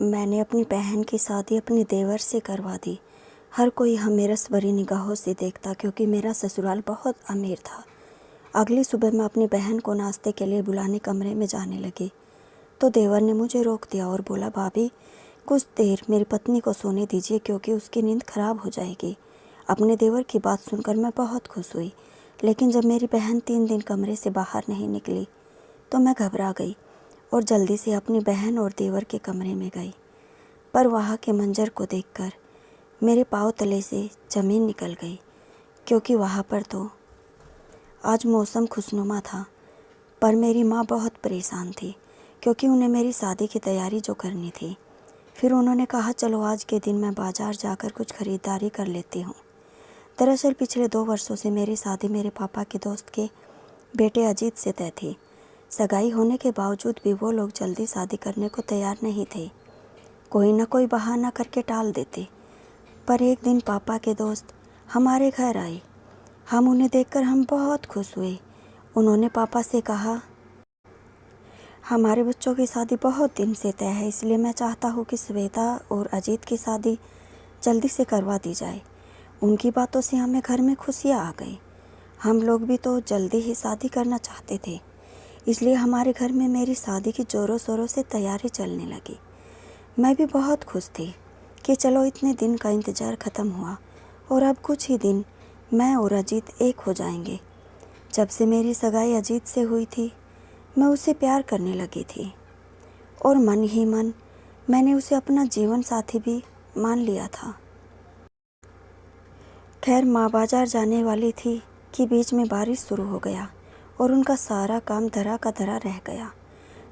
मैंने अपनी बहन की शादी अपने देवर से करवा दी। हर कोई हमें रस भरी निगाहों से देखता क्योंकि मेरा ससुराल बहुत अमीर था। अगली सुबह मैं अपनी बहन को नाश्ते के लिए बुलाने कमरे में जाने लगी तो देवर ने मुझे रोक दिया और बोला, भाभी कुछ देर मेरी पत्नी को सोने दीजिए क्योंकि उसकी नींद खराब हो जाएगी। अपने देवर की बात सुनकर मैं बहुत खुश हुई, लेकिन जब मेरी बहन 3 दिन कमरे से बाहर नहीं निकली तो मैं घबरा गई और जल्दी से अपनी बहन और देवर के कमरे में गई। पर वहाँ के मंजर को देखकर मेरे पाँव तले से ज़मीन निकल गई क्योंकि वहाँ पर तो आज मौसम खुशनुमा था, पर मेरी माँ बहुत परेशान थी क्योंकि उन्हें मेरी शादी की तैयारी जो करनी थी। फिर उन्होंने कहा, चलो आज के दिन मैं बाज़ार जाकर कुछ ख़रीदारी कर लेती हूँ। दरअसल पिछले 2 वर्षों से मेरी शादी मेरे पापा के दोस्त के बेटे अजीत से तय थी। सगाई होने के बावजूद भी वो लोग जल्दी शादी करने को तैयार नहीं थे, कोई ना कोई बहाना करके टाल देते। पर एक दिन पापा के दोस्त हमारे घर आए। उन्हें देखकर हम बहुत खुश हुए। उन्होंने पापा से कहा, हमारे बच्चों की शादी बहुत दिन से तय है, इसलिए मैं चाहता हूँ कि श्वेता और अजीत की शादी जल्दी से करवा दी जाए। उनकी बातों से हमें घर में खुशियाँ आ गई। हम लोग भी तो जल्दी ही शादी करना चाहते थे, इसलिए हमारे घर में मेरी शादी की ज़ोरों शोरों से तैयारी चलने लगी। मैं भी बहुत खुश थी कि चलो इतने दिन का इंतज़ार ख़त्म हुआ और अब कुछ ही दिन मैं और अजीत एक हो जाएंगे। जब से मेरी सगाई अजीत से हुई थी मैं उसे प्यार करने लगी थी और मन ही मन मैंने उसे अपना जीवन साथी भी मान लिया था। खैर माँ बाजार जाने वाली थी कि बीच में बारिश शुरू हो गया और उनका सारा काम धरा का धरा रह गया।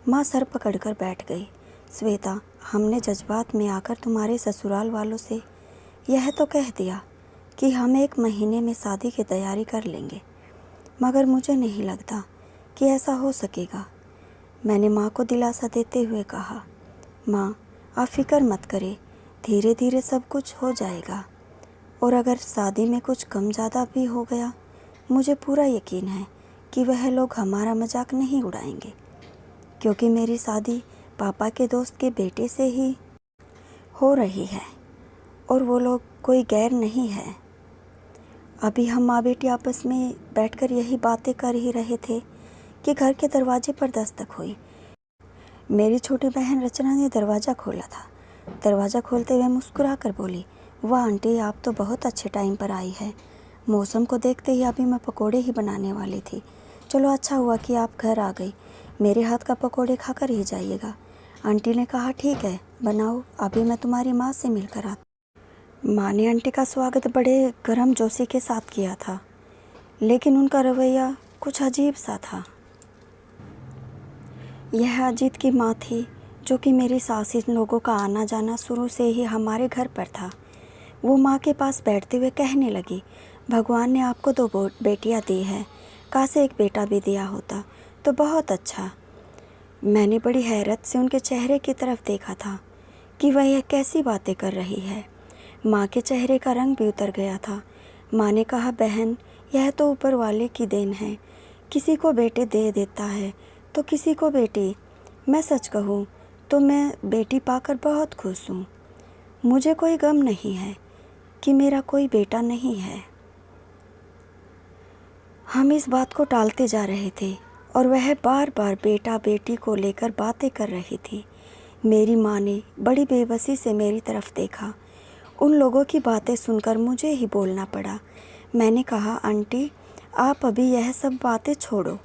माँ सर पकड़कर बैठ गई। श्वेता, हमने जज्बात में आकर तुम्हारे ससुराल वालों से यह तो कह दिया कि हम 1 महीने में शादी की तैयारी कर लेंगे, मगर मुझे नहीं लगता कि ऐसा हो सकेगा। मैंने माँ को दिलासा देते हुए कहा, माँ आप फिक्र मत करें, धीरे धीरे सब कुछ हो जाएगा। और अगर शादी में कुछ कम ज़्यादा भी हो गया, मुझे पूरा यकीन है कि वह लोग हमारा मजाक नहीं उड़ाएंगे, क्योंकि मेरी शादी पापा के दोस्त के बेटे से ही हो रही है और वो लोग कोई गैर नहीं है। अभी हम माँ बेटी आपस में बैठकर यही बातें कर ही रहे थे कि घर के दरवाजे पर दस्तक हुई। मेरी छोटी बहन रचना ने दरवाज़ा खोला था। दरवाज़ा खोलते हुए मुस्कुरा कर बोली, वाह आंटी, आप तो बहुत अच्छे टाइम पर आई है। मौसम को देखते ही अभी मैं पकोड़े ही बनाने वाली थी। चलो अच्छा हुआ कि आप घर आ गई, मेरे हाथ का पकोड़े खाकर ही जाइएगा। आंटी ने कहा, ठीक है बनाओ, अभी मैं तुम्हारी माँ से मिलकर आती। माँ ने आंटी का स्वागत बड़े गर्मजोशी के साथ किया था, लेकिन उनका रवैया कुछ अजीब सा था। यह अजीत की माँ थी, जो कि मेरी सास इन लोगों का आना जाना शुरू से ही हमारे घर पर था। वो माँ के पास बैठते हुए कहने लगी, भगवान ने आपको 2 बेटियाँ दी हैं, काश एक बेटा भी दिया होता तो बहुत अच्छा। मैंने बड़ी हैरत से उनके चेहरे की तरफ देखा था कि वह यह कैसी बातें कर रही है। माँ के चेहरे का रंग भी उतर गया था। माँ ने कहा, बहन यह तो ऊपर वाले की देन है, किसी को बेटे दे देता है तो किसी को बेटी। मैं सच कहूँ तो मैं बेटी पाकर बहुत खुश हूँ। मुझे कोई गम नहीं है कि मेरा कोई बेटा नहीं है। हम इस बात को टालते जा रहे थे और वह बार बार बेटा बेटी को लेकर बातें कर रही थी। मेरी माँ ने बड़ी बेबसी से मेरी तरफ देखा। उन लोगों की बातें सुनकर मुझे ही बोलना पड़ा। मैंने कहा, आंटी आप अभी यह सब बातें छोड़ो,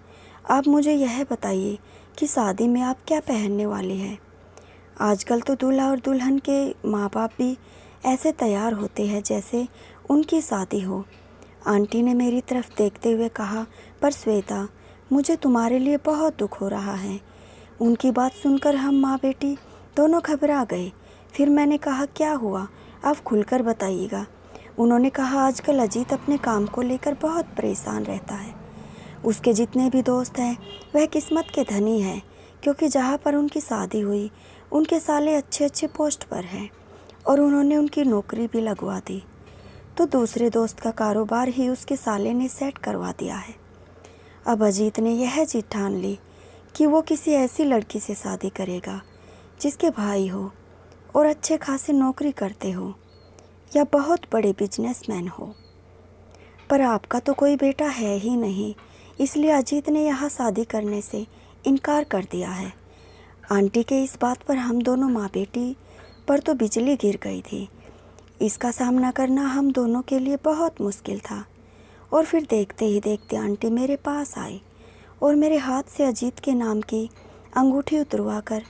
आप मुझे यह बताइए कि शादी में आप क्या पहनने वाले हैं। आजकल तो दूल्हा और दुल्हन के माँ बाप भी ऐसे तैयार होते हैं जैसे उनकी शादी हो। आंटी ने मेरी तरफ देखते हुए कहा, पर श्वेता मुझे तुम्हारे लिए बहुत दुख हो रहा है। उनकी बात सुनकर हम माँ बेटी दोनों घबरा गए। फिर मैंने कहा, क्या हुआ, आप खुलकर बताइएगा। उन्होंने कहा, आजकल अजीत अपने काम को लेकर बहुत परेशान रहता है। उसके जितने भी दोस्त हैं वह किस्मत के धनी हैं, क्योंकि जहाँ पर उनकी शादी हुई उनके साले अच्छे अच्छे पोस्ट पर हैं और उन्होंने उनकी नौकरी भी लगवा दी। तो दूसरे दोस्त का कारोबार ही उसके साले ने सेट करवा दिया है। अब अजीत ने यह जिद ठान ली कि वो किसी ऐसी लड़की से शादी करेगा जिसके भाई हो और अच्छे खासे नौकरी करते हो या बहुत बड़े बिजनेसमैन हो, पर आपका तो कोई बेटा है ही नहीं, इसलिए अजीत ने यहाँ शादी करने से इनकार कर दिया है। आंटी के इस बात पर हम दोनों माँ बेटी पर तो बिजली गिर गई थी। इसका सामना करना हम दोनों के लिए बहुत मुश्किल था। और फिर देखते ही देखते आंटी मेरे पास आई और मेरे हाथ से अजीत के नाम की अंगूठी उतरवा कर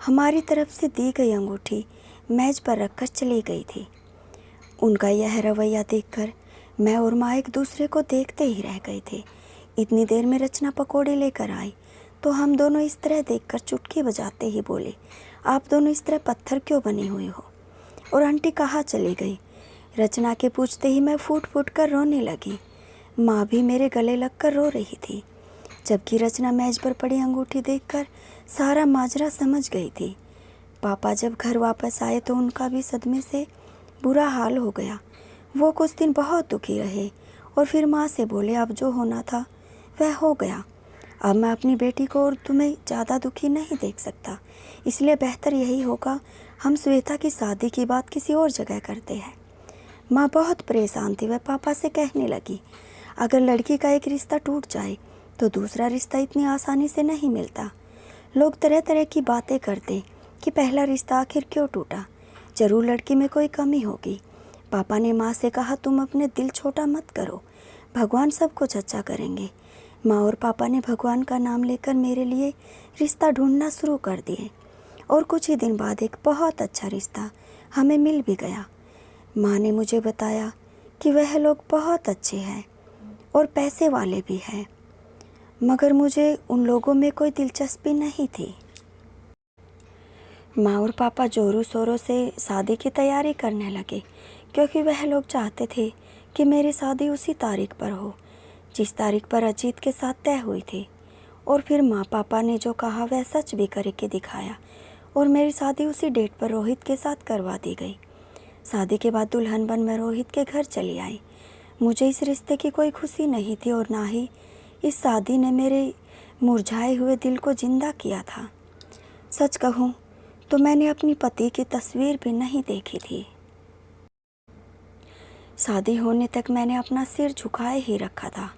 हमारी तरफ से दी गई अंगूठी मेज पर रखकर चली गई थी। उनका यह रवैया देखकर मैं और माँ एक दूसरे को देखते ही रह गए थे। इतनी देर में रचना पकौड़े लेकर आई तो हम दोनों इस तरह देखकर चुटकी बजाते ही बोले, आप दोनों इस तरह पत्थर क्यों बने हुए हो? और आंटी कहाँ चली गई? रचना के पूछते ही मैं फूट फूट कर रोने लगी। माँ भी मेरे गले लगकर रो रही थी, जबकि रचना मेज पर पड़ी अंगूठी देखकर सारा माजरा समझ गई थी। पापा जब घर वापस आए तो उनका भी सदमे से बुरा हाल हो गया। वो कुछ दिन बहुत दुखी रहे और फिर माँ से बोले, अब जो होना था वह हो गया। अब मैं अपनी बेटी को और तुम्हें ज़्यादा दुखी नहीं देख सकता, इसलिए बेहतर यही होगा हम श्वेता की शादी की बात किसी और जगह करते हैं। माँ बहुत परेशान थी। वह पापा से कहने लगी, अगर लड़की का एक रिश्ता टूट जाए तो दूसरा रिश्ता इतनी आसानी से नहीं मिलता। लोग तरह तरह की बातें करते कि पहला रिश्ता आखिर क्यों टूटा, ज़रूर लड़की में कोई कमी होगी। पापा ने माँ से कहा, तुम अपने दिल छोटा मत करो, भगवान सब कुछ अच्छा करेंगे। माँ और पापा ने भगवान का नाम लेकर मेरे लिए रिश्ता ढूंढना शुरू कर दिए और कुछ ही दिन बाद एक बहुत अच्छा रिश्ता हमें मिल भी गया। माँ ने मुझे बताया कि वह लोग बहुत अच्छे हैं और पैसे वाले भी हैं, मगर मुझे उन लोगों में कोई दिलचस्पी नहीं थी। माँ और पापा जोरों शोरों से शादी की तैयारी करने लगे, क्योंकि वह लोग चाहते थे कि मेरी शादी उसी तारीख पर हो जिस तारीख पर अजीत के साथ तय हुई थी। और फिर माँ पापा ने जो कहा वह सच भी करके दिखाया और मेरी शादी उसी डेट पर रोहित के साथ करवा दी गई। शादी के बाद दुल्हन बन मैं रोहित के घर चली आई। मुझे इस रिश्ते की कोई खुशी नहीं थी और ना ही इस शादी ने मेरे मुरझाए हुए दिल को जिंदा किया था। सच कहूँ तो मैंने अपनी पति की तस्वीर भी नहीं देखी थी। शादी होने तक मैंने अपना सिर झुकाए ही रखा था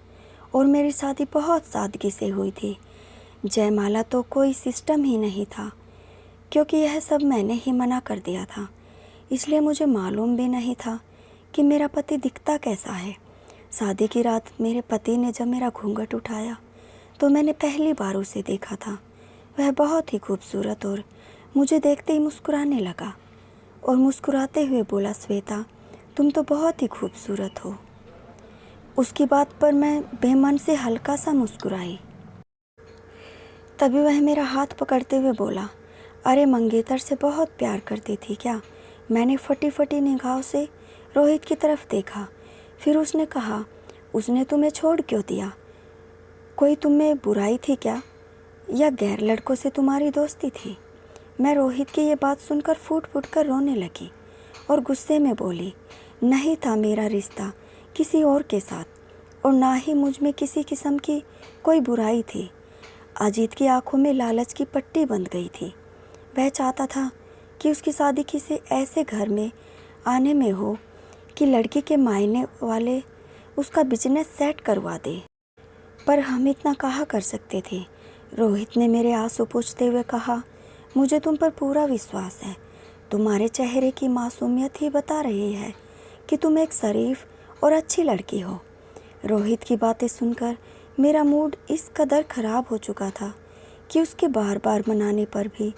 और मेरी शादी बहुत सादगी से हुई थी। जयमाला तो कोई सिस्टम ही नहीं था, क्योंकि यह सब मैंने ही मना कर दिया था, इसलिए मुझे मालूम भी नहीं था कि मेरा पति दिखता कैसा है। शादी की रात मेरे पति ने जब मेरा घूंघट उठाया तो मैंने पहली बार उसे देखा था। वह बहुत ही खूबसूरत और मुझे देखते ही मुस्कुराने लगा और मुस्कुराते हुए बोला, श्वेता तुम तो बहुत ही खूबसूरत हो। उसकी बात पर मैं बेमन से हल्का सा मुस्कुराई। तभी वह मेरा हाथ पकड़ते हुए बोला, अरे मंगेतर से बहुत प्यार करती थी क्या? मैंने फटी फटी निगाहों से रोहित की तरफ देखा। फिर उसने कहा, उसने तुम्हें छोड़ क्यों दिया? कोई तुम में बुराई थी क्या, या गैर लड़कों से तुम्हारी दोस्ती थी? मैं रोहित की ये बात सुनकर फूट फूट कर रोने लगी और गुस्से में बोली, नहीं था मेरा रिश्ता किसी और के साथ और ना ही मुझ में किसी किस्म की कोई बुराई थी। अजीत की आंखों में लालच की पट्टी बंध गई थी। वह चाहता था कि उसकी शादी किसी ऐसे घर में आने में हो कि लड़की के मायने वाले उसका बिजनेस सेट करवा दे, पर हम इतना कहाँ कर सकते थे। रोहित ने मेरे आंसू पोंछते हुए कहा, मुझे तुम पर पूरा विश्वास है। तुम्हारे चेहरे की मासूमियत ही बता रही है कि तुम एक शरीफ और अच्छी लड़की हो। रोहित की बातें सुनकर मेरा मूड इस कदर ख़राब हो चुका था कि उसके बार बार मनाने पर भी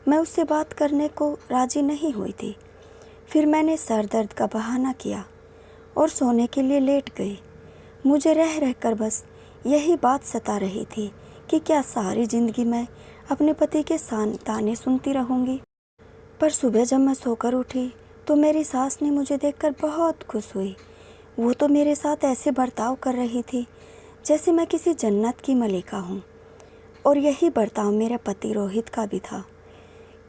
मैं उससे बात करने को राज़ी नहीं हुई थी। फिर मैंने सर दर्द का बहाना किया और सोने के लिए लेट गई। मुझे रह रहकर बस यही बात सता रही थी कि क्या सारी ज़िंदगी मैं अपने पति के ताने सुनती रहूँगी। पर सुबह जब मैं सोकर उठी तो मेरी सास ने मुझे देखकर बहुत खुश हुई। वो तो मेरे साथ ऐसे बर्ताव कर रही थी जैसे मैं किसी जन्नत की मलिका हूँ। और यही बर्ताव मेरे पति रोहित का भी था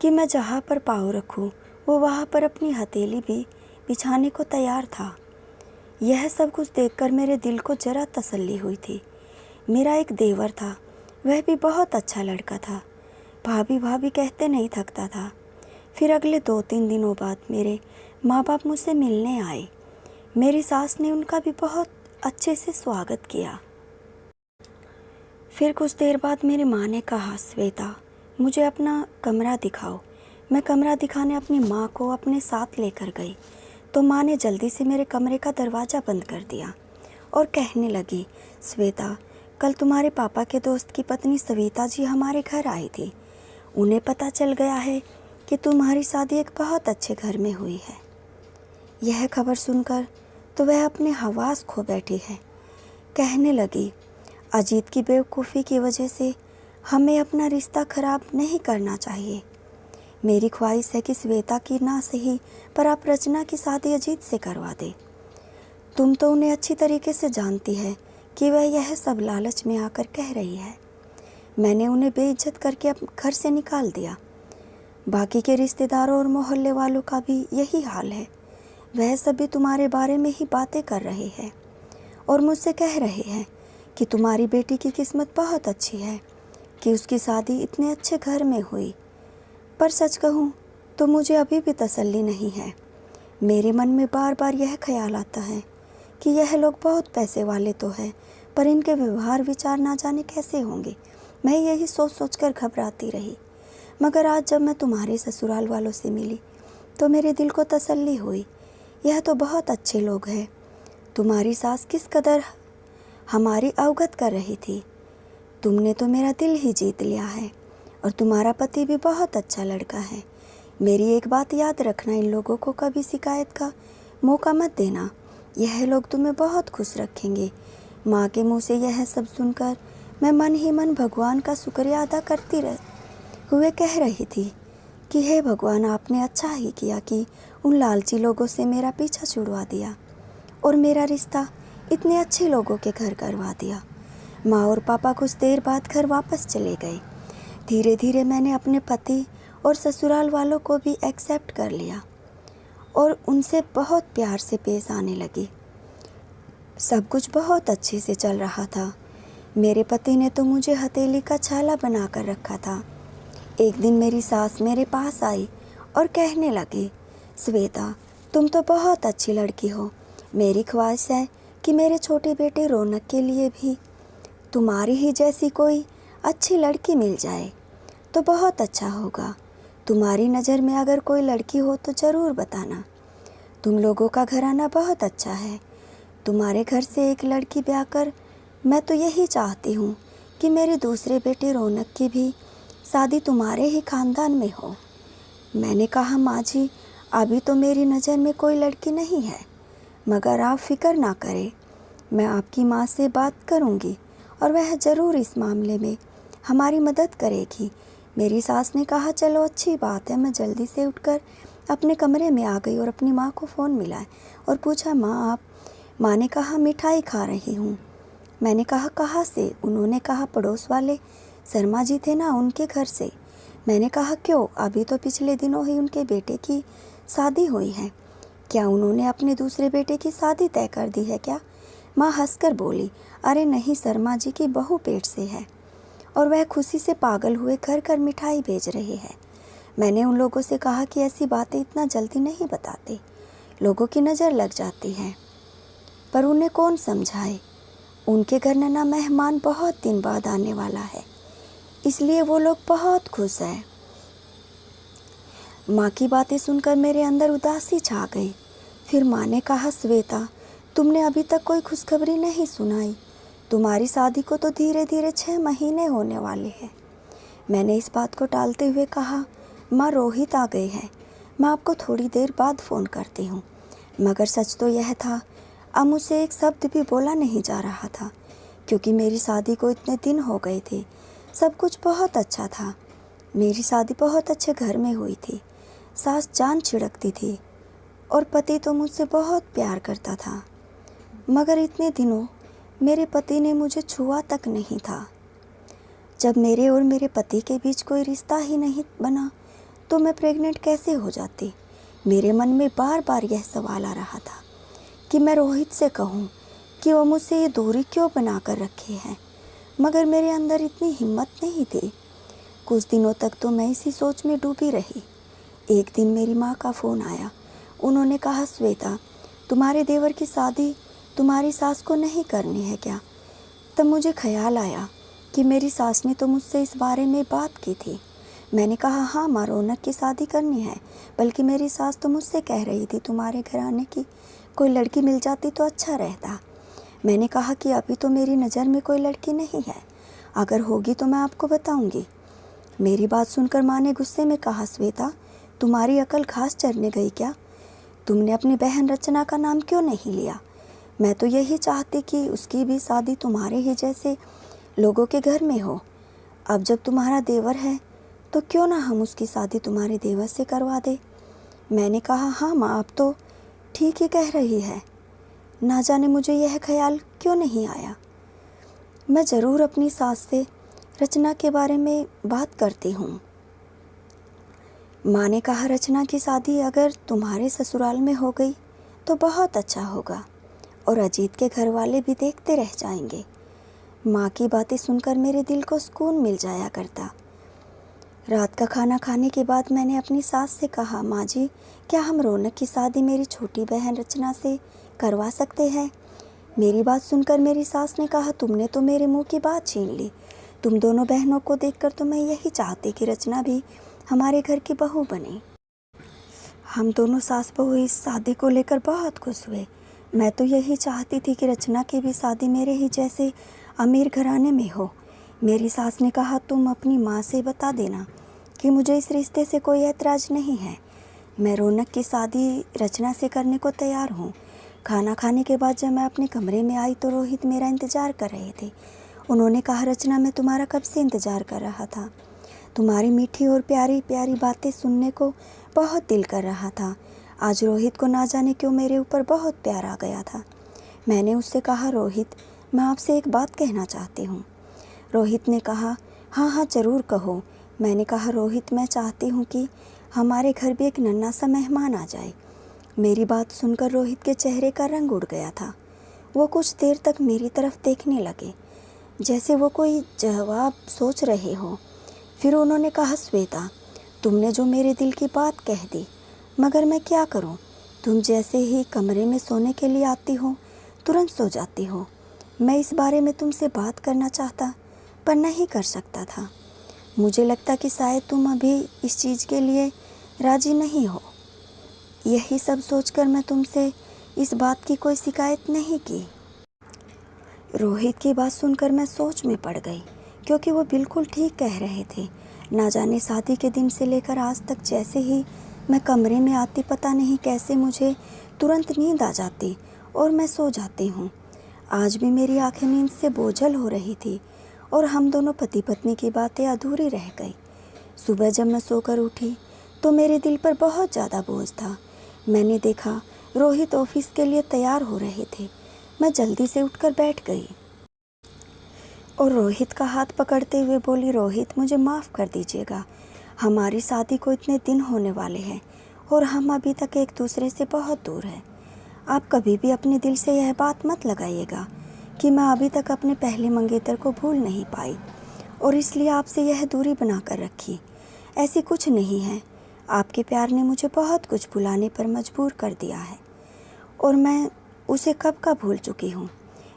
कि मैं जहाँ पर पाँव रखूँ वो वहाँ पर अपनी हथेली भी बिछाने को तैयार था। यह सब कुछ देखकर मेरे दिल को जरा तसल्ली हुई थी। मेरा एक देवर था, वह भी बहुत अच्छा लड़का था। भाभी भाभी कहते नहीं थकता था। फिर अगले 2-3 दिनों बाद मेरे माँ बाप मुझसे मिलने आए। मेरी सास ने उनका भी बहुत अच्छे से स्वागत किया। फिर कुछ देर बाद मेरी माँ ने कहा, श्वेता मुझे अपना कमरा दिखाओ। मैं कमरा दिखाने अपनी माँ को अपने साथ लेकर गई तो माँ ने जल्दी से मेरे कमरे का दरवाज़ा बंद कर दिया और कहने लगी, श्वेता कल तुम्हारे पापा के दोस्त की पत्नी सविता जी हमारे घर आई थी। उन्हें पता चल गया है कि तुम्हारी शादी एक बहुत अच्छे घर में हुई है। यह खबर सुनकर तो वह अपने हवास खो बैठी है। कहने लगी, अजीत की बेवकूफ़ी की वजह से हमें अपना रिश्ता खराब नहीं करना चाहिए। मेरी ख्वाहिश है कि श्वेता की ना सही पर आप रचना की शादी अजीत से करवा दे। तुम तो उन्हें अच्छी तरीके से जानती है कि वह यह सब लालच में आकर कह रही है। मैंने उन्हें बेइज्जत करके अब घर से निकाल दिया। बाकी के रिश्तेदारों और मोहल्ले वालों का भी यही हाल है। वह सभी तुम्हारे बारे में ही बातें कर रहे हैं और मुझसे कह रहे हैं कि तुम्हारी बेटी की किस्मत बहुत अच्छी है कि उसकी शादी इतने अच्छे घर में हुई। पर सच कहूँ तो मुझे अभी भी तसल्ली नहीं है। मेरे मन में बार बार यह ख्याल आता है कि यह लोग बहुत पैसे वाले तो हैं, पर इनके व्यवहार विचार ना जाने कैसे होंगे। मैं यही सोच सोच कर घबराती रही, मगर आज जब मैं तुम्हारे ससुराल वालों से मिली तो मेरे दिल को तसल्ली हुई। यह तो बहुत अच्छे लोग हैं। तुम्हारी सास किस कदर हमारी अवगत कर रही थी। तुमने तो मेरा दिल ही जीत लिया है और तुम्हारा पति भी बहुत अच्छा लड़का है। मेरी एक बात याद रखना, इन लोगों को कभी शिकायत का मौका मत देना। यह लोग तुम्हें बहुत खुश रखेंगे। माँ के मुँह से यह सब सुनकर मैं मन ही मन भगवान का शुक्रिया अदा करती हुए कह रही थी कि हे भगवान, आपने अच्छा ही किया कि उन लालची लोगों से मेरा पीछा छुड़वा दिया और मेरा रिश्ता इतने अच्छे लोगों के घर करवा दिया। माँ और पापा कुछ देर बाद घर वापस चले गए। धीरे धीरे मैंने अपने पति और ससुराल वालों को भी एक्सेप्ट कर लिया और उनसे बहुत प्यार से पेश आने लगी। सब कुछ बहुत अच्छे से चल रहा था। मेरे पति ने तो मुझे हथेली का छाला बना कर रखा था। एक दिन मेरी सास मेरे पास आई और कहने लगी, श्वेता तुम तो बहुत अच्छी लड़की हो। मेरी ख्वाहिश है कि मेरे छोटे बेटे रौनक के लिए भी तुम्हारी ही जैसी कोई अच्छी लड़की मिल जाए तो बहुत अच्छा होगा। तुम्हारी नज़र में अगर कोई लड़की हो तो ज़रूर बताना। तुम लोगों का घराना बहुत अच्छा है। तुम्हारे घर से एक लड़की ब्याह कर मैं तो यही चाहती हूँ कि मेरे दूसरे बेटे रौनक की भी शादी तुम्हारे ही खानदान में हो। मैंने कहा, माँ जी अभी तो मेरी नज़र में कोई लड़की नहीं है, मगर आप फिक्र ना करें, मैं आपकी माँ से बात करूँगी और वह ज़रूर इस मामले में हमारी मदद करेगी। मेरी सास ने कहा, चलो अच्छी बात है। मैं जल्दी से उठकर अपने कमरे में आ गई और अपनी माँ को फ़ोन मिलाया और पूछा, माँ आप? माँ ने कहा, मिठाई खा रही हूँ। मैंने कहा, कहाँ से? उन्होंने कहा, पड़ोस वाले शर्मा जी थे ना, उनके घर से। मैंने कहा, क्यों? अभी तो पिछले दिनों ही उनके बेटे की शादी हुई है। क्या उन्होंने अपने दूसरे बेटे की शादी तय कर दी है क्या? माँ हंसकर बोली, अरे नहीं, शर्मा जी की बहू पेट से है और वह खुशी से पागल हुए घर घर मिठाई भेज रहे हैं। मैंने उन लोगों से कहा कि ऐसी बातें इतना जल्दी नहीं बताते, लोगों की नज़र लग जाती है। पर उन्हें कौन समझाए। उनके घर नना मेहमान बहुत दिन बाद आने वाला है, इसलिए वो लोग बहुत खुश हैं। माँ की बातें सुनकर मेरे अंदर उदासी छा गई। फिर माँ ने कहा, श्वेता तुमने अभी तक कोई खुशखबरी नहीं सुनाई। तुम्हारी शादी को तो धीरे धीरे 6 महीने होने वाले हैं। मैंने इस बात को टालते हुए कहा, माँ रोहित आ गए हैं, मैं आपको थोड़ी देर बाद फ़ोन करती हूँ। मगर सच तो यह था, अब मुझसे एक शब्द भी बोला नहीं जा रहा था, क्योंकि मेरी शादी को इतने दिन हो गए थे। सब कुछ बहुत अच्छा था। मेरी शादी बहुत अच्छे घर में हुई थी। सास जान छिड़कती थी और पति तो मुझसे बहुत प्यार करता था, मगर इतने दिनों मेरे पति ने मुझे छुआ तक नहीं था। जब मेरे और मेरे पति के बीच कोई रिश्ता ही नहीं बना तो मैं प्रेग्नेंट कैसे हो जाती। मेरे मन में बार बार यह सवाल आ रहा था कि मैं रोहित से कहूँ कि वो मुझसे ये दूरी क्यों बना कर रखे हैं, मगर मेरे अंदर इतनी हिम्मत नहीं थी। कुछ दिनों तक तो मैं इसी सोच में डूबी रही। एक दिन मेरी माँ का फ़ोन आया। उन्होंने कहा, श्वेता, तुम्हारे देवर की शादी तुम्हारी सास को नहीं करनी है क्या? तब मुझे ख्याल आया कि मेरी सास ने तो मुझसे इस बारे में बात की थी। मैंने कहा, हाँ माँ, रौनक की शादी करनी है। बल्कि मेरी सास तो मुझसे कह रही थी तुम्हारे घर आने की कोई लड़की मिल जाती तो अच्छा रहता। मैंने कहा कि अभी तो मेरी नज़र में कोई लड़की नहीं है, अगर होगी तो मैं आपको बताऊंगी। मेरी बात सुनकर माँ ने गुस्से में कहा, श्वेता, तुम्हारी अकल घास चरने गई क्या? तुमने अपनी बहन रचना का नाम क्यों नहीं लिया? मैं तो यही चाहती कि उसकी भी शादी तुम्हारे ही जैसे लोगों के घर में हो। अब जब तुम्हारा देवर है तो क्यों ना हम उसकी शादी तुम्हारे देवर से करवा दे। मैंने कहा, हाँ माँ, अब तो ठीक ही कह रही है। ना जाने मुझे यह ख्याल क्यों नहीं आया। मैं ज़रूर अपनी सास से रचना के बारे में बात करती हूँ। माँ ने कहा, रचना की शादी अगर तुम्हारे ससुराल में हो गई तो बहुत अच्छा होगा और अजीत के घर वाले भी देखते रह जाएंगे। माँ की बातें सुनकर मेरे दिल को सुकून मिल जाया करता। रात का खाना खाने के बाद मैंने अपनी सास से कहा, माँ जी, क्या हम रौनक की शादी मेरी छोटी बहन रचना से करवा सकते हैं? मेरी बात सुनकर मेरी सास ने कहा, तुमने तो मेरे मुंह की बात छीन ली। तुम दोनों बहनों को देखकर तो मैं यही चाहती कि रचना भी हमारे घर की बहू बने। हम दोनों सास बहू इस शादी को लेकर बहुत खुश हुए। मैं तो यही चाहती थी कि रचना की भी शादी मेरे ही जैसे अमीर घराने में हो। मेरी सास ने कहा, तुम अपनी माँ से बता देना कि मुझे इस रिश्ते से कोई ऐतराज़ नहीं है। मैं रौनक की शादी रचना से करने को तैयार हूँ। खाना खाने के बाद जब मैं अपने कमरे में आई तो रोहित मेरा इंतज़ार कर रहे थे। उन्होंने कहा, रचना, मैं तुम्हारा कब से इंतज़ार कर रहा था। तुम्हारी मीठी और प्यारी प्यारी बातें सुनने को बहुत दिल कर रहा था। आज रोहित को ना जाने क्यों मेरे ऊपर बहुत प्यार आ गया था। मैंने उससे कहा, रोहित, मैं आपसे एक बात कहना चाहती हूँ। रोहित ने कहा, हाँ हाँ, ज़रूर कहो। मैंने कहा, रोहित, मैं चाहती हूँ कि हमारे घर भी एक नन्हा सा मेहमान आ जाए। मेरी बात सुनकर रोहित के चेहरे का रंग उड़ गया था। वो कुछ देर तक मेरी तरफ देखने लगे, जैसे वो कोई जवाब सोच रहे हो। फिर उन्होंने कहा, श्वेता, तुमने जो मेरे दिल की बात कह दी, मगर मैं क्या करूं? तुम जैसे ही कमरे में सोने के लिए आती हो तुरंत सो जाती हो। मैं इस बारे में तुमसे बात करना चाहता पर नहीं कर सकता था। मुझे लगता कि शायद तुम अभी इस चीज़ के लिए राज़ी नहीं हो। यही सब सोचकर मैं तुमसे इस बात की कोई शिकायत नहीं की। रोहित की बात सुनकर मैं सोच में पड़ गई, क्योंकि वो बिल्कुल ठीक कह रहे थे। ना जाने शादी के दिन से लेकर आज तक जैसे ही मैं कमरे में आती, पता नहीं कैसे मुझे तुरंत नींद आ जाती और मैं सो जाती हूँ। आज भी मेरी आंखें नींद से बोझल हो रही थी और हम दोनों पति पत्नी की बातें अधूरी रह गई। सुबह जब मैं सोकर उठी तो मेरे दिल पर बहुत ज़्यादा बोझ था। मैंने देखा रोहित ऑफिस के लिए तैयार हो रहे थे। मैं जल्दी से उठकर बैठ गई और रोहित का हाथ पकड़ते हुए बोली, रोहित, मुझे माफ़ कर दीजिएगा। हमारी शादी को इतने दिन होने वाले हैं और हम अभी तक एक दूसरे से बहुत दूर हैं। आप कभी भी अपने दिल से यह बात मत लगाइएगा कि मैं अभी तक अपने पहले मंगेतर को भूल नहीं पाई और इसलिए आपसे यह दूरी बना कर रखी। ऐसी कुछ नहीं है। आपके प्यार ने मुझे बहुत कुछ भुलाने पर मजबूर कर दिया है और मैं उसे कब का भूल चुकी हूँ।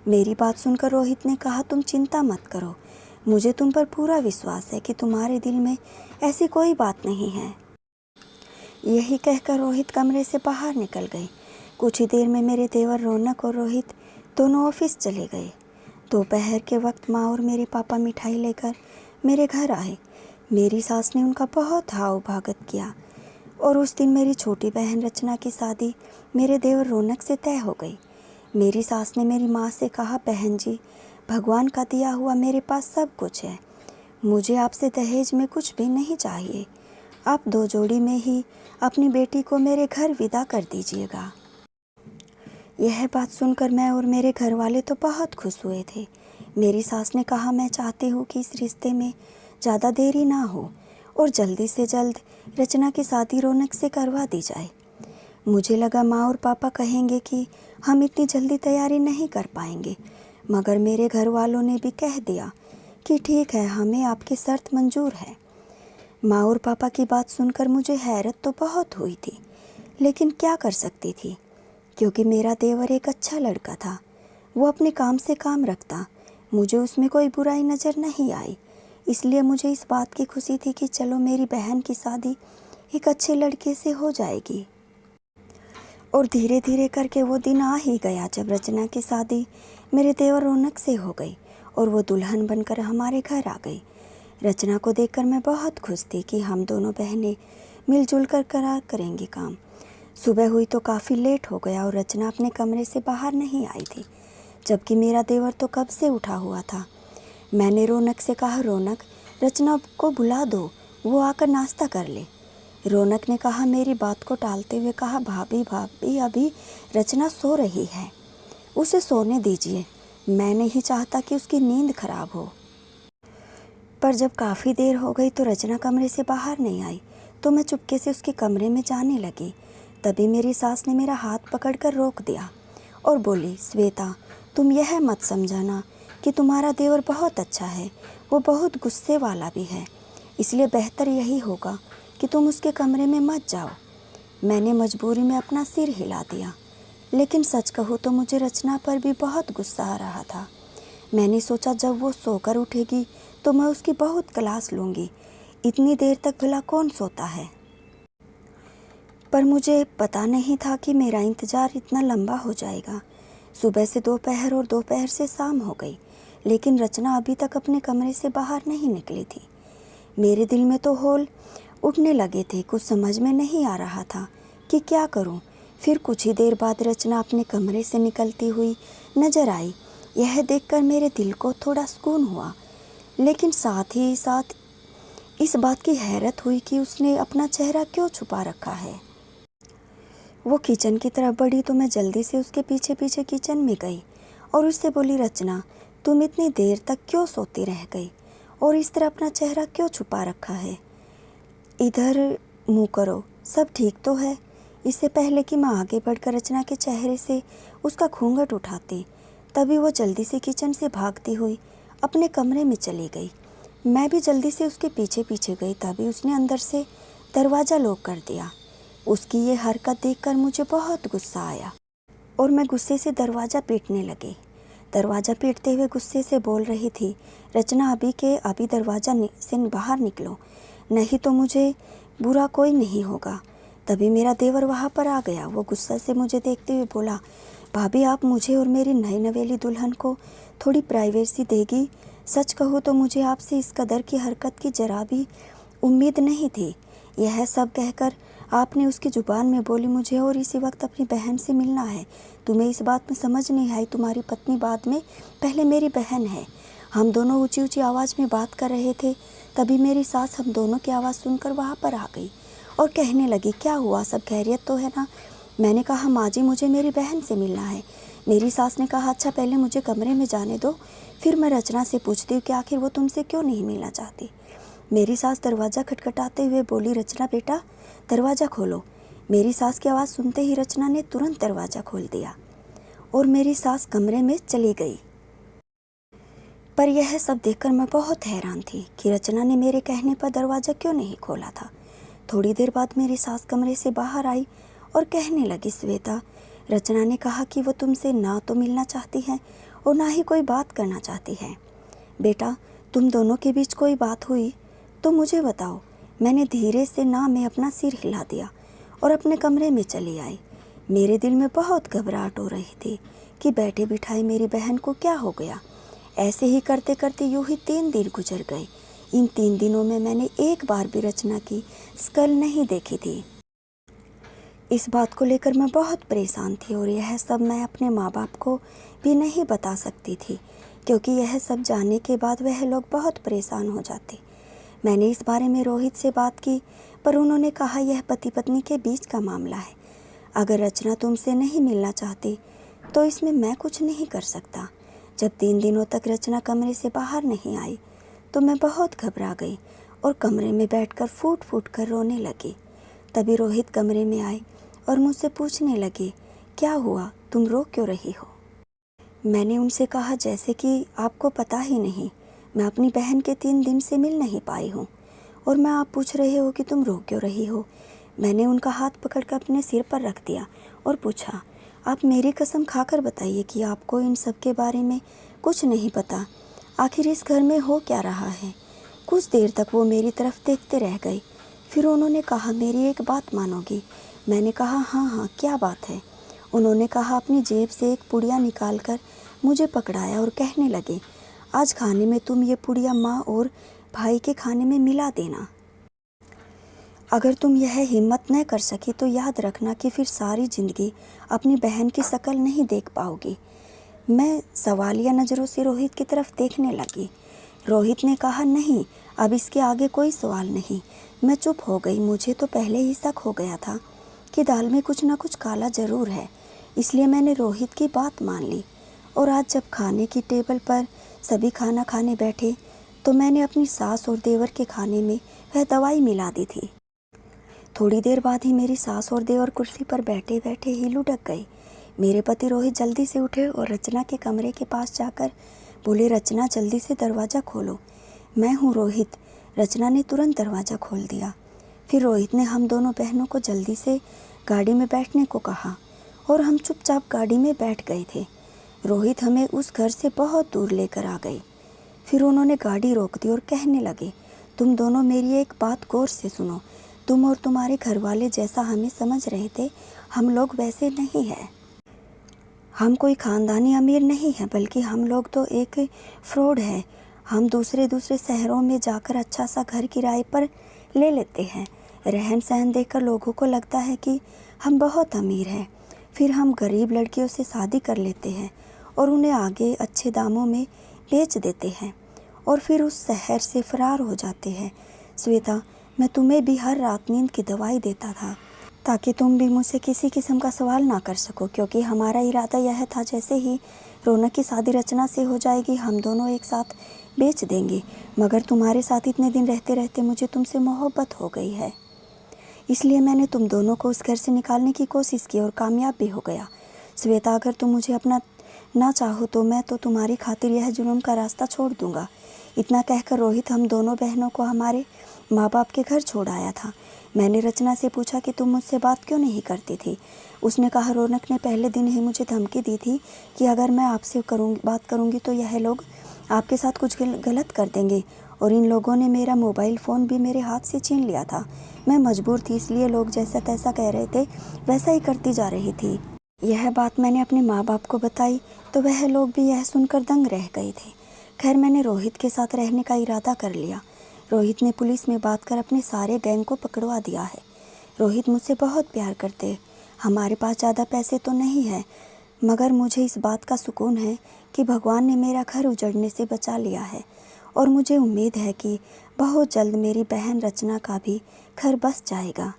मेरी बात सुनकर रोहित ने कहा, तुम चिंता मत करो, मुझे तुम पर पूरा विश्वास है कि तुम्हारे दिल में ऐसी कोई बात नहीं है। यही कहकर रोहित कमरे से बाहर निकल गए। कुछ ही देर में मेरे देवर रौनक और रोहित दोनों ऑफिस चले गए। दोपहर के वक्त माँ और मेरे पापा मिठाई लेकर मेरे घर आए। मेरी सास ने उनका बहुत हाव भागत किया और उस दिन मेरी छोटी बहन रचना की शादी मेरे देवर रौनक से तय हो गई। मेरी सास ने मेरी माँ से कहा, बहन जी, भगवान का दिया हुआ मेरे पास सब कुछ है। मुझे आपसे दहेज में कुछ भी नहीं चाहिए। आप दो जोड़ी में ही अपनी बेटी को मेरे घर विदा कर दीजिएगा। यह बात सुनकर मैं और मेरे घर वाले तो बहुत खुश हुए थे। मेरी सास ने कहा, मैं चाहती हूँ कि इस रिश्ते में ज़्यादा देरी ना हो और जल्दी से जल्द रचना की शादी रौनक से करवा दी जाए। मुझे लगा माँ और पापा कहेंगे कि हम इतनी जल्दी तैयारी नहीं कर पाएंगे, मगर मेरे घर वालों ने भी कह दिया कि ठीक है, हमें आपकी शर्त मंजूर है। माँ और पापा की बात सुनकर मुझे हैरत तो बहुत हुई थी, लेकिन क्या कर सकती थी, क्योंकि मेरा देवर एक अच्छा लड़का था। वो अपने काम से काम रखता, मुझे उसमें कोई बुराई नज़र नहीं आई। इसलिए मुझे इस बात की खुशी थी कि चलो मेरी बहन की शादी एक अच्छे लड़के से हो जाएगी। और धीरे धीरे करके वो दिन आ ही गया जब रचना की शादी मेरे देवर रौनक से हो गई और वो दुल्हन बनकर हमारे घर आ गई। रचना को देखकर मैं बहुत खुश थी कि हम दोनों बहनें मिलजुल कर करेंगे काम। सुबह हुई तो काफ़ी लेट हो गया और रचना अपने कमरे से बाहर नहीं आई थी, जबकि मेरा देवर तो कब से उठा हुआ था। मैंने रौनक से कहा, रौनक रचना को बुला दो, वो आकर नाश्ता कर ले। रौनक ने कहा, मेरी बात को टालते हुए कहा, भाभी भाभी अभी रचना सो रही है, उसे सोने दीजिए, मैं नहीं चाहता कि उसकी नींद खराब हो। पर जब काफ़ी देर हो गई तो रचना कमरे से बाहर नहीं आई, तो मैं चुपके से उसके कमरे में जाने लगी। तभी मेरी सास ने मेरा हाथ पकड़कर रोक दिया और बोली, श्वेता तुम यह मत समझाना कि तुम्हारा देवर बहुत अच्छा है, वो बहुत गुस्से वाला भी है, इसलिए बेहतर यही होगा कि तुम उसके कमरे में मत जाओ। मैंने मजबूरी में अपना सिर हिला दिया, लेकिन सच कहूँ तो मुझे रचना पर भी बहुत गुस्सा आ रहा था। मैंने सोचा जब वो सोकर उठेगी तो मैं उसकी बहुत क्लास लूँगी, इतनी देर तक भला कौन सोता है। पर मुझे पता नहीं था कि मेरा इंतज़ार इतना लंबा हो जाएगा। सुबह से दोपहर और दोपहर से शाम हो गई, लेकिन रचना अभी तक अपने कमरे से बाहर नहीं निकली थी। मेरे दिल में तो हौल उठने लगे थे, कुछ समझ में नहीं आ रहा था कि क्या करूं। फिर कुछ ही देर बाद रचना अपने कमरे से निकलती हुई नजर आई। यह देखकर मेरे दिल को थोड़ा सुकून हुआ, लेकिन साथ ही साथ इस बात की हैरत हुई कि उसने अपना चेहरा क्यों छुपा रखा है। वो किचन की तरफ बढ़ी तो मैं जल्दी से उसके पीछे पीछे किचन में गई और उससे बोली, रचना तुम इतनी देर तक क्यों सोती रह गई और इस तरह अपना चेहरा क्यों छुपा रखा है? इधर मुँह करो, सब ठीक तो है। इससे पहले कि मैं आगे बढ़कर रचना के चेहरे से उसका घूंघट उठाती, तभी वो जल्दी से किचन से भागती हुई अपने कमरे में चली गई। मैं भी जल्दी से उसके पीछे पीछे गई, तभी उसने अंदर से दरवाज़ा लॉक कर दिया। उसकी ये हरकत देखकर मुझे बहुत गुस्सा आया और मैं गुस्से से दरवाज़ा पीटने लगी। दरवाज़ा पीटते हुए गुस्से से बोल रही थी, रचना अभी दरवाज़ा से बाहर निकलो, नहीं तो मुझे बुरा कोई नहीं होगा। तभी मेरा देवर वहाँ पर आ गया। वो गुस्सा से मुझे देखते हुए बोला, भाभी आप मुझे और मेरी नई नवेली दुल्हन को थोड़ी प्राइवेसी देगी? सच कहूँ तो मुझे आपसे इस कदर की हरकत की जरा भी उम्मीद नहीं थी। यह सब कहकर आपने उसकी ज़ुबान में बोली, मुझे और इसी वक्त अपनी बहन से मिलना है। तुम्हें इस बात में समझ नहीं आई, तुम्हारी पत्नी बाद में पहले मेरी बहन है। हम दोनों ऊंची ऊंची आवाज़ में बात कर रहे थे, तभी मेरी सास हम दोनों की आवाज़ सुनकर वहाँ पर आ गई और कहने लगी, क्या हुआ, सब खैरियत तो है ना? मैंने कहा, माँ जी मुझे मेरी बहन से मिलना है। मेरी सास ने कहा, अच्छा पहले मुझे कमरे में जाने दो, फिर मैं रचना से पूछती हूँ कि आखिर वो तुमसे क्यों नहीं मिलना चाहती। मेरी सास दरवाज़ा खटखटाते हुए बोली, रचना बेटा दरवाज़ा खोलो। मेरी सास की आवाज़ सुनते ही रचना ने तुरंत दरवाज़ा खोल दिया और मेरी सास कमरे में चली गई। पर यह सब देखकर मैं बहुत हैरान थी कि रचना ने मेरे कहने पर दरवाज़ा क्यों नहीं खोला था। थोड़ी देर बाद मेरी सास कमरे से बाहर आई और कहने लगी, श्वेता रचना ने कहा कि वो तुमसे ना तो मिलना चाहती है और ना ही कोई बात करना चाहती है। बेटा तुम दोनों के बीच कोई बात हुई तो मुझे बताओ। मैंने धीरे से ना में अपना सिर हिला दिया और अपने कमरे में चली आई। मेरे दिल में बहुत घबराहट हो रही थी कि बैठे बिठाए मेरी बहन को क्या हो गया। ऐसे ही करते करते यूं ही 3 दिन गुजर गए। इन 3 दिनों में मैंने एक बार भी रचना की शकल नहीं देखी थी। इस बात को लेकर मैं बहुत परेशान थी और यह सब मैं अपने माँ बाप को भी नहीं बता सकती थी, क्योंकि यह सब जानने के बाद वह लोग बहुत परेशान हो जाते। मैंने इस बारे में रोहित से बात की, पर उन्होंने कहा यह पति पत्नी के बीच का मामला है। अगर रचना तुमसे नहीं मिलना चाहती तो इसमें मैं कुछ नहीं कर सकता। जब 3 दिनों तक रचना कमरे से बाहर नहीं आई तो मैं बहुत घबरा गई और कमरे में बैठकर फूट फूट कर रोने लगी। तभी रोहित कमरे में आए और मुझसे पूछने लगे, क्या हुआ, तुम रो क्यों रही हो? मैंने उनसे कहा, जैसे कि आपको पता ही नहीं, मैं अपनी बहन के 3 दिन से मिल नहीं पाई हूँ और मैं आप पूछ रहे हो कि तुम रो क्यों रही हो। मैंने उनका हाथ पकड़कर अपने सिर पर रख दिया और पूछा, आप मेरी कसम खाकर बताइए कि आपको इन सब के बारे में कुछ नहीं पता। आखिर इस घर में हो क्या रहा है। कुछ देर तक वो मेरी तरफ देखते रह गए। फिर उन्होंने कहा, मेरी एक बात मानोगी। मैंने कहा, हाँ हाँ, क्या बात है। उन्होंने कहा, अपनी जेब से एक पुड़िया निकालकर मुझे पकड़ाया और कहने लगे, आज खाने में तुम ये पुड़िया माँ और भाई के खाने में मिला देना। अगर तुम यह हिम्मत न कर सकी तो याद रखना कि फिर सारी ज़िंदगी अपनी बहन की शक्ल नहीं देख पाओगी। मैं सवालिया नज़रों से रोहित की तरफ देखने लगी। रोहित ने कहा, नहीं, अब इसके आगे कोई सवाल नहीं। मैं चुप हो गई। मुझे तो पहले ही शक हो गया था कि दाल में कुछ ना कुछ काला ज़रूर है, इसलिए मैंने रोहित की बात मान ली। और आज जब खाने की टेबल पर सभी खाना खाने बैठे तो मैंने अपनी सास और देवर के खाने में वह दवाई मिला दी थी। थोड़ी देर बाद ही मेरी सास और देवर कुर्सी पर बैठे बैठे ही लुढ़क गए। मेरे पति रोहित जल्दी से उठे और रचना के कमरे के पास जाकर बोले, रचना जल्दी से दरवाज़ा खोलो। मैं हूँ रोहित। रचना ने तुरंत दरवाज़ा खोल दिया। फिर रोहित ने हम दोनों बहनों को जल्दी से गाड़ी में बैठने को कहा और हम चुपचाप गाड़ी में बैठ गए थे। रोहित हमें उस घर से बहुत दूर लेकर आ गए। फिर उन्होंने गाड़ी रोक दी और कहने लगे, तुम दोनों मेरी एक बात गौर से सुनो। तुम और तुम्हारे घर वाले जैसा हमें समझ रहे थे, हम लोग वैसे नहीं हैं। हम कोई ख़ानदानी अमीर नहीं हैं, बल्कि हम लोग तो एक फ्रॉड है। हम दूसरे शहरों में जाकर अच्छा सा घर किराए पर ले लेते हैं। रहन सहन देखकर लोगों को लगता है कि हम बहुत अमीर हैं। फिर हम गरीब लड़कियों से शादी कर लेते हैं और उन्हें आगे अच्छे दामों में बेच देते हैं और फिर उस शहर से फरार हो जाते हैं। श्वेता, मैं तुम्हें भी हर रात नींद की दवाई देता था ताकि तुम भी मुझसे किसी किस्म का सवाल ना कर सको, क्योंकि हमारा इरादा यह था, जैसे ही रौनक की शादी रचना से हो जाएगी हम दोनों एक साथ बेच देंगे। मगर तुम्हारे साथ इतने दिन रहते रहते मुझे तुमसे मोहब्बत हो गई है, इसलिए मैंने तुम दोनों को उस घर से निकालने की कोशिश की और कामयाब भी हो गया। श्वेता, अगर तुम मुझे अपना ना चाहो तो मैं तो तुम्हारी खातिर यह जुनून का रास्ता छोड़ दूंगा। इतना कहकर रोहित हम दोनों बहनों को हमारे माँ बाप के घर छोड़ आया था। मैंने रचना से पूछा कि तुम मुझसे बात क्यों नहीं करती थी। उसने कहा, रौनक ने पहले दिन ही मुझे धमकी दी थी कि अगर मैं आपसे बात करूँगी तो यह लोग आपके साथ कुछ गलत कर देंगे, और इन लोगों ने मेरा मोबाइल फ़ोन भी मेरे हाथ से छीन लिया था। मैं मजबूर थी, इसलिए लोग जैसा तैसा कह रहे थे वैसा ही करती जा रही थी। यह बात मैंने अपने माँ बाप को बताई तो वह लोग भी यह सुनकर दंग रह गए थे। खैर, मैंने रोहित के साथ रहने का इरादा कर लिया। रोहित ने पुलिस में बात कर अपने सारे गैंग को पकड़वा दिया है। रोहित मुझसे बहुत प्यार करते। हमारे पास ज़्यादा पैसे तो नहीं है, मगर मुझे इस बात का सुकून है कि भगवान ने मेरा घर उजड़ने से बचा लिया है, और मुझे उम्मीद है कि बहुत जल्द मेरी बहन रचना का भी घर बस जाएगा।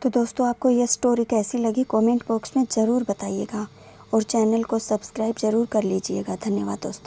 तो दोस्तों, आपको यह स्टोरी कैसी लगी कमेंट बॉक्स में ज़रूर बताइएगा और चैनल को सब्सक्राइब ज़रूर कर लीजिएगा। धन्यवाद दोस्तों।